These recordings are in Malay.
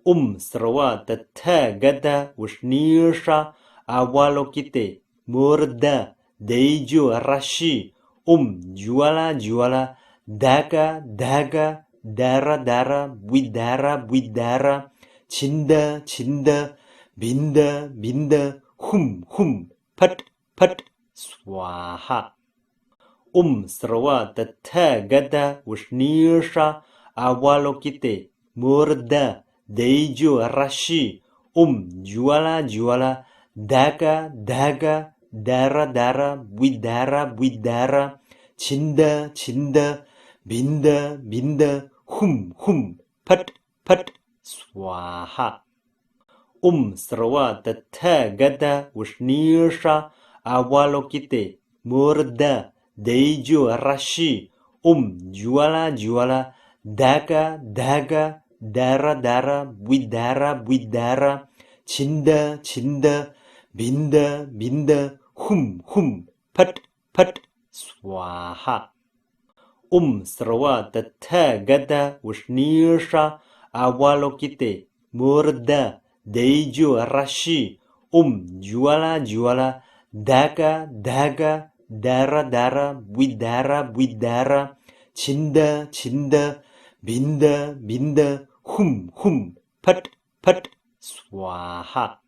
Srawat gada usnirsha awalokite murda deju rashi juala juala daga daga dara dara buidara buidara cinda cinda binda binda hum pat pat swaha Srawat gada usnirsha awalokite murda deju rashi juala juala daga daga dara dara buidara buidara cinda cinda binda binda hum pat pat swaha Srawat gada usnirsha awalokite murda deju rashi juala juala daga daga dara dara buidara buidara cinda cinda binda binda hum pat pat swaha Srawat gada usnirsha awalokite murda deju rashi juala juala daga daga dara dara buidara buidara cinda cinda binda binda hum pat pat swaha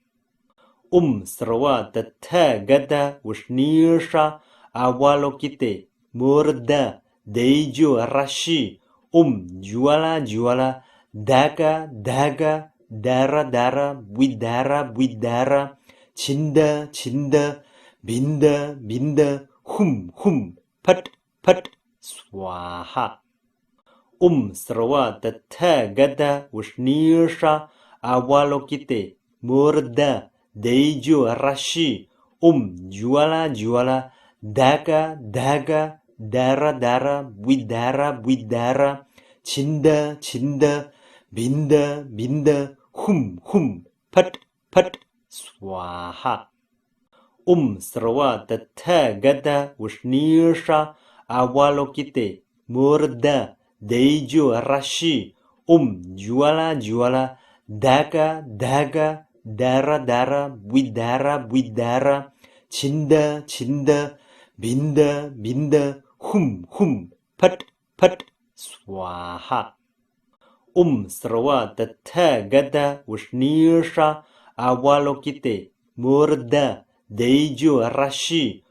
Srawat gada usnirsha awalokite murda deju rashi juala juala daga daga dara dara buidara buidara cinda cinda binda binda hum pat pat swaha Srawat gada usnirsha awalokite murda deju rashi juala juala daga daga dara dara buidara buidara cinda cinda binda binda hum pat pat swaha Srawat gada usnirsha awalokite murda deju rashi juala juala daga daga dara dara buidara buidara cinda cinda binda binda hum pat pat swaha Srawat gada usnirsha awalokite murda deju rashi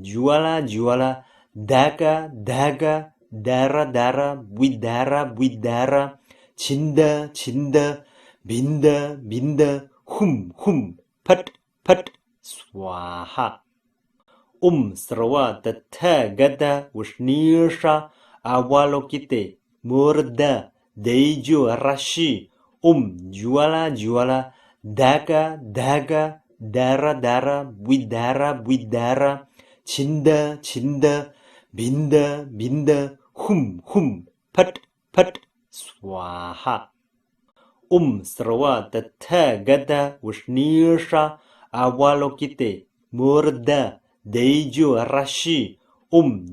juala juala daga daga dara dara buidara buidara cinda cinda binda binda hum pat pat swaha Srawat gada usnirsha awalokite murda deju rashi juala juala daga daga dara dara buidara buidara cinda cinda binda binda hum pat pat swaha Srawat gada usnirsha awalokite murda deju rashi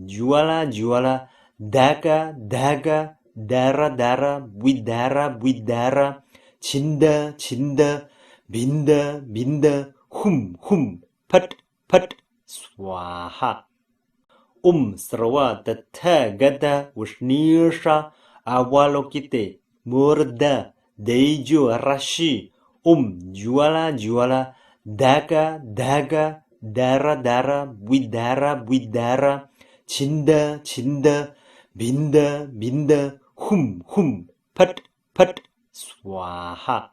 juala juala daga daga dara dara buidara buidara cinda cinda binda binda hum pat pat swaha Srawat gada usnirsha awalokite murda deju rashi juala juala daga daga dara dara buidara buidara cinda cinda binda binda hum pat pat swaha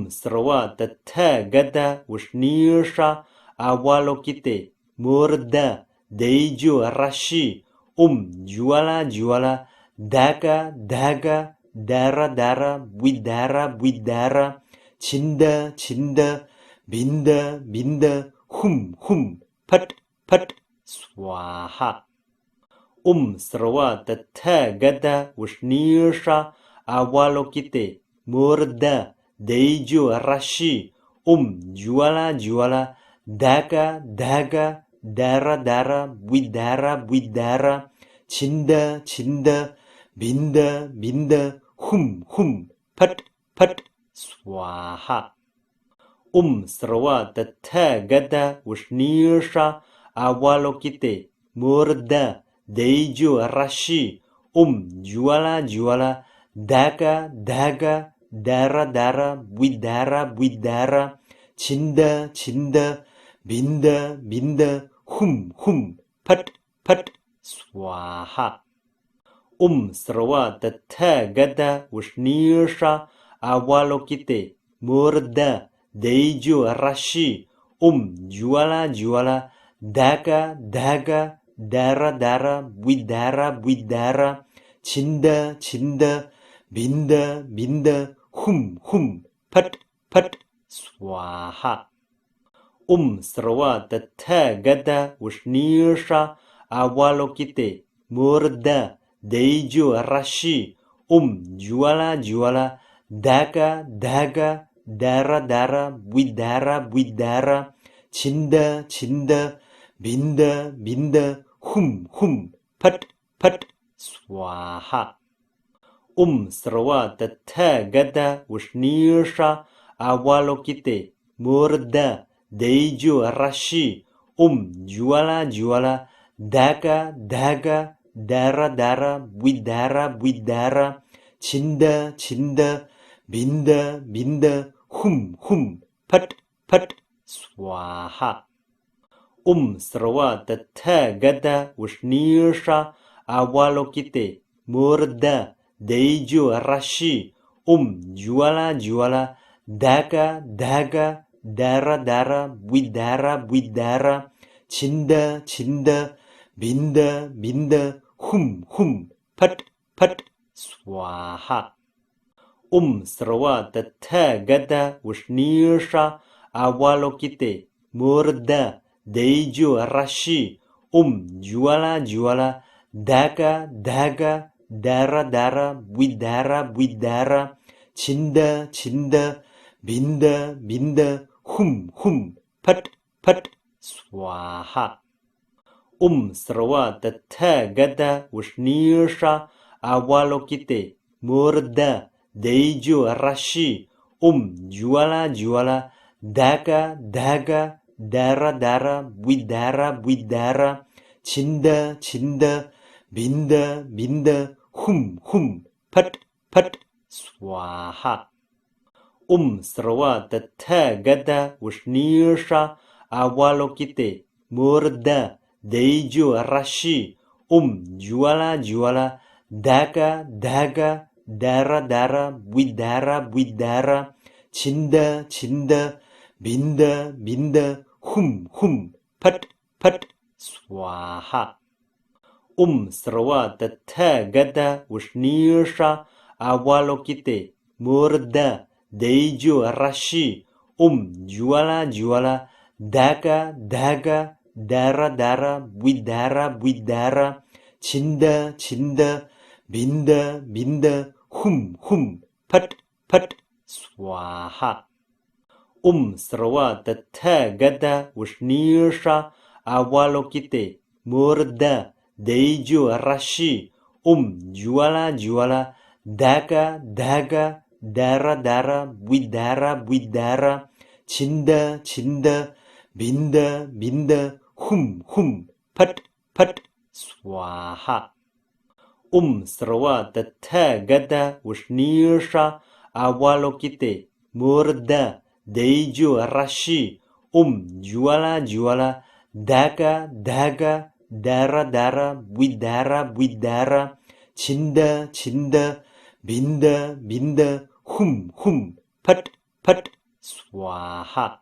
Srawat gada usnirsha awalokite murda deju rashi juala juala daga daga dara dara buidara buidara cinda cinda binda binda hum pat pat swaha Srawat gada usnirsha awalokite murda deju rashi juala juala daga daga dara dara buidara buidara cinda cinda binda binda hum pat Phat Swaha Srawa Tatha Gada Ushnisha Awalokite Murda Deiju Rashi Juala Juala Daga Daga Dara Dara Widara Widara Chinda Chinda Binda Binda Hum Phat Phat Swaha Srawa Tatha Gada Ushnisha Awalokite Murda Deiju Rashi Juala Juala Daga Daga Dara Dara Widara Widara Chinda Chinda Binda Binda Hum Phat Phat Swaha Srawa Tatha Gada Ushnisha Awalokite Murda Deiju Rashi Juala Juala Daga Daga Dara Dara Widara Widara Chinda Chinda Binda Binda Hum Phat Phat Swaha Srawa Tatha Gada Ushnisha Awalokite Murda Deiju Rashi Juala Juala Daga Daga Dara Dara Widara Widara Chinda Chinda Binda Binda Hum Phat Phat Swaha Srawa Tatha Gada Ushnisha Awalokite Murda Deiju Rashi Juala Juala Daga Daga Dara Dara Widara Widara Chinda Chinda Binda Binda Hum Phat Phat Swaha Srawa Tatha Gada Ushnisha Awalokite Murda Deiju Rashi Juala Juala Daga Daga Dara Dara Widara Widara Chinda Chinda Binda Binda Hum Phat Phat Swaha Srawa Tatha Gada Ushnisha Awalokite Murda Deiju Rashi Juala Juala Daga Daga Dara Dara Widara Widara Chinda Chinda Binda Binda Hum Phat Phat Swaha Srawa Tatha Gada Ushnisha Awalokite Murda Deiju Rashi Juala Juala Daga Daga Dara Dara Widara Widara Chinda Chinda Binda Binda Hum Phat Phat Swaha Srawa Tatha Gada Ushnisha Awalokite Murda Deiju Rashi Juala Juala Daga Daga Dara Dara Widara Widara Chinda Chinda Binda Binda Hum Phat Phat Swaha Srawa Tatha Gada Ushnisha Awalokite Murda Deiju Rashi Juala Juala Daga Daga Dara Dara Widara Widara Chinda Chinda Binda Binda Hum Phat Phat Swaha Srawa Tatha Gada Ushnisha Awalokite Murda Deiju Rashi Juala Juala Daga Daga Dara Dara Widara Widara Chinda Chinda Binda Binda Hum Phat Phat Swaha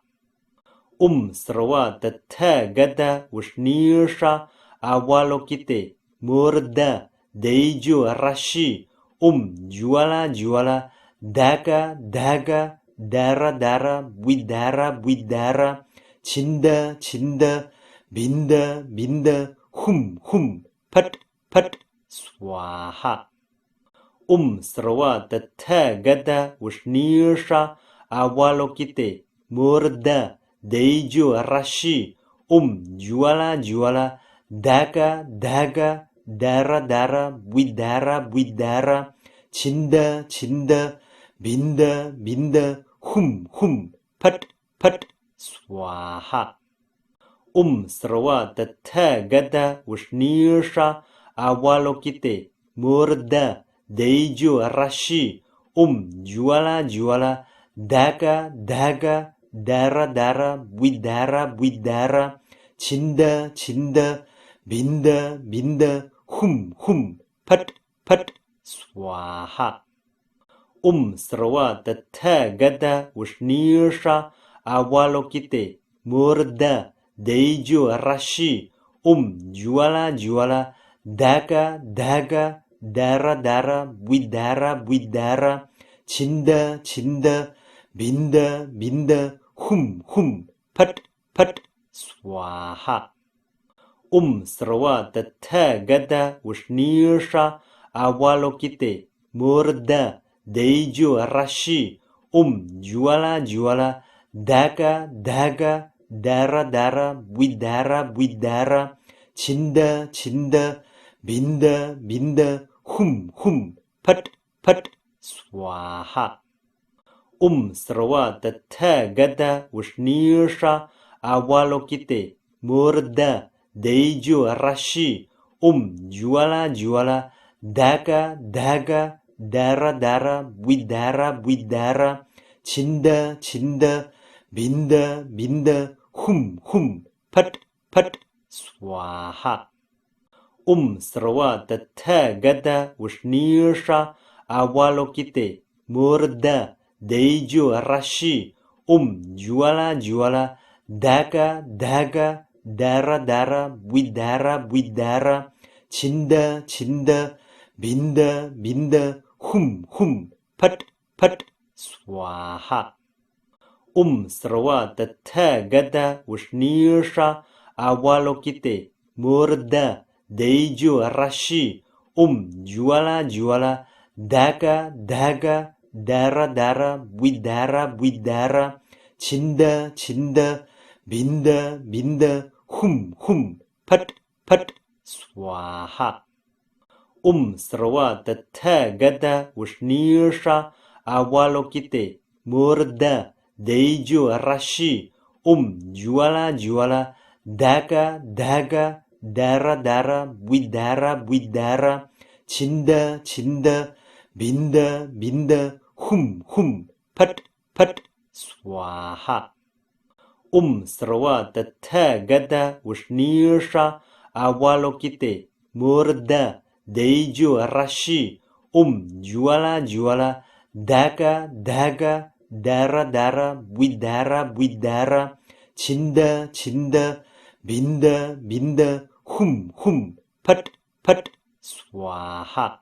Srawa Tatha Gada Ushnisha Awalokite Murda Deiju Rashi Juala Juala Daga Daga Dara Dara Widara Widara Chinda Chinda Binda Binda Hum Phat Phat Swaha Srawa Tatha Gada Ushnisha Awalokite Murda Deiju Rashi Juala Juala Daga Daga Dara Dara Widara Widara Chinda Chinda binda, binda, hum, hum, pat, pat, swaha. Srawa tathagata Vishnisha Avalokite Murda Deju Rashi Jwala Jwala Daga Daga Dara Dara Vidara Vidara Chinda Chinda Binda Binda Hum Pat Pat Swaha Srawa tathagata Vishnisha Avalokite Murda Deju Rashi Jwala Jwala Daga Daga Dara Dara Vidara Vidara Chinda Chinda Binda Binda Hum Pat Pat Swaha Srawa tathagata Vishnisha Avalokite Murda Deju Rashi Jwala Jwala Daga Daga Dara Dara Vidara Vidara Chinda Chinda Binda Binda Hum Pat Pat Swaha Srawa tathagata Vishnisha Avalokite Murda Deju Rashi Jwala Jwala Daga Daga Dara Dara Vidara Vidara Chinda Chinda Binda Binda Hum Pat Pat Swaha Srawa tathagata Vishnisha Avalokite Murda Deju Rashi Jwala Jwala Daga Daga Dara Dara Vidara Vidara Chinda Chinda Binda Binda Hum Pat Pat Swaha Srawa tathagata Vishnisha Avalokite Murda Deju Rashi Jwala Jwala Daga Daga Dara Dara Vidara Vidara Chinda Chinda Binda Binda Hum Pat Pat Swaha Srawa tathagata Vishnisha Avalokite Murda Deju Rashi Jwala Jwala Daga Daga Dara Dara Vidara Vidara Chinda Chinda Binda Binda Hum Pat Pat Swaha Srawa tathagata Vishnisha Avalokite Murda Deju Rashi Jwala Jwala Daga Daga Dara Dara Vidara Vidara Chinda Chinda Binda Binda Hum Pat Pat Swaha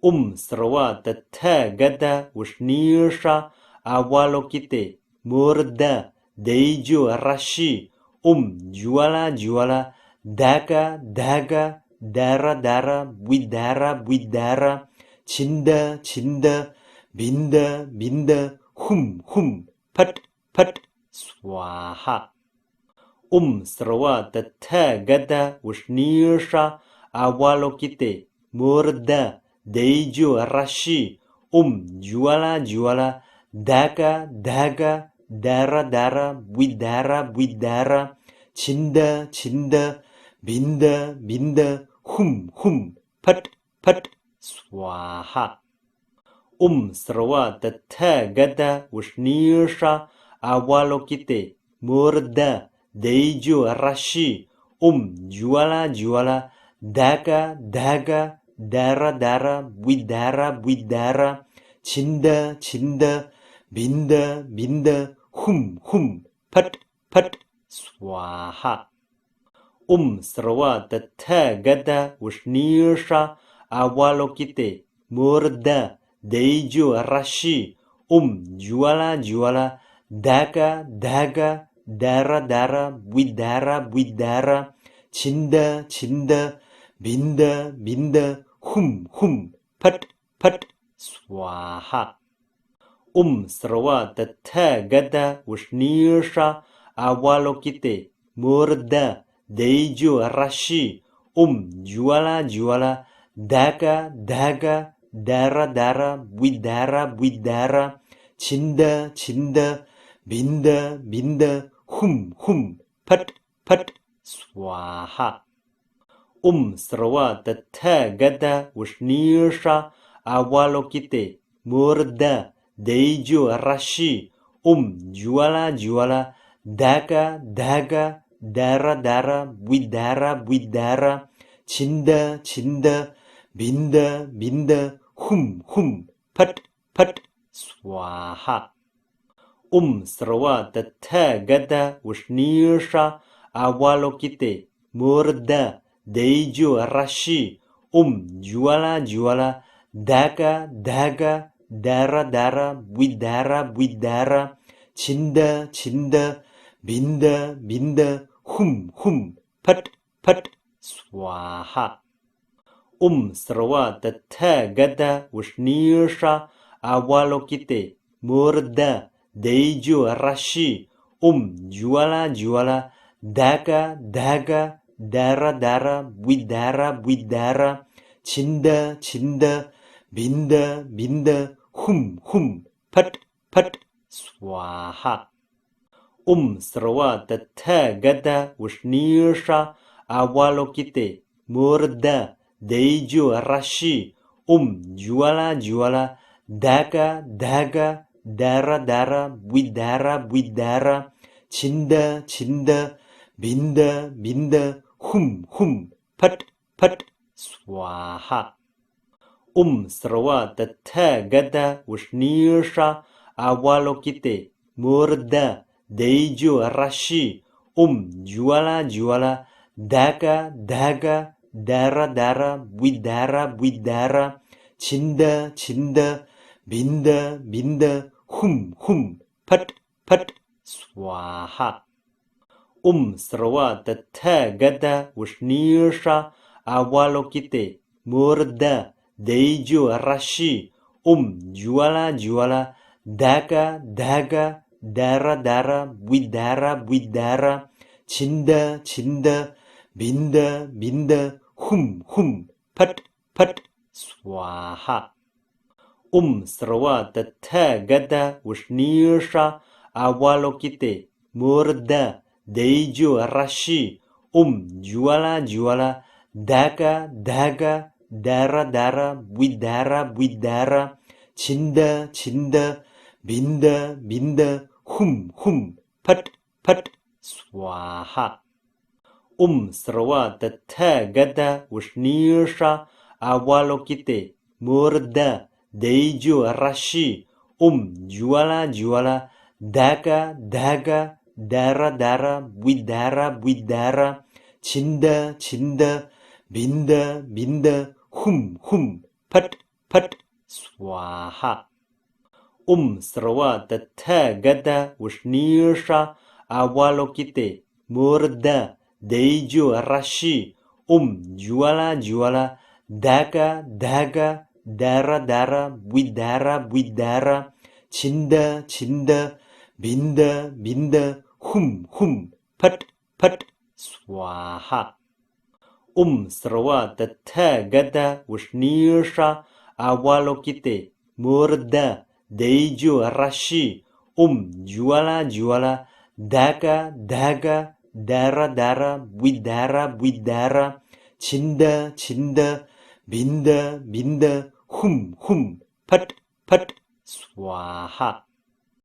Srawa tathagata Vishnisha Avalokite Murda Deju Rashi Jwala Jwala Daga Daga Dara Dara Vidara Vidara Chinda Chinda Binda Binda Hum Pat Pat Swaha Srawa tathagata Vishnisha Avalokite Murda Deju Rashi Jwala Jwala Daga Daga Dara Dara Vidara Vidara Chinda Chinda Binda Binda Hum Pat Pat Swaha Srawa tathagata Vishnisha Avalokite Murda Deju Rashi Jwala Jwala Daga Daga Dara Dara Vidara Vidara Chinda Chinda Binda Binda Hum Pat Pat Swaha Srawa tathagata Vishnisha Avalokite Murda Deju Rashi Jwala Jwala Daga Daga Dara Dara Vidara Vidara Chinda Chinda Binda Binda Hum Pat Pat Swaha Srawa tathagata Vishnisha Avalokite Murda Deju Rashi Jwala Jwala Daga Daga darah, buidara, cinda, minda, hum, pat, swaha. Serwa tata gada ushnirsa awalokite murda dejo rashi juala daga dara buidara cinda minda hum pat swaha. Serwa tata gada ushnirsa awalokite murda dejo rashi juala daga dara buidara cinda minda hum pat swaha. Serwa tata gada ushnirsa awalokite murda dejo rashi juala daga dara buidara cinda minda hum pat swaha. Serwa tata gada ushnirsa awalokite murda dejo rashi juala daga dara buidara cinda minda hum pat swaha. Serwa tata gada ushnirsa awalokite murda dejo rashi juala daga dara buidara cinda minda hum pat swaha. Serwa tata gada ushnirsa awalokite murda dejo rashi juala daga dara buidara cinda minda hum pat swaha. Serwa tata gada ushnirsa awalokite murda dejo rashi juala daga dara buidara cinda minda hum pat swaha. Serwa tata gada ushnirsa awalokite murda dejo rashi juala daga dara buidara cinda minda hum pat swaha. Serwa tata gada ushnirsa awalokite murda dejo rashi juala daga dara buidara cinda minda hum pat swaha. Serwa tata gada ushnirsa awalokite murda dejo rashi juala daga dara buidara cinda minda hum pat swaha.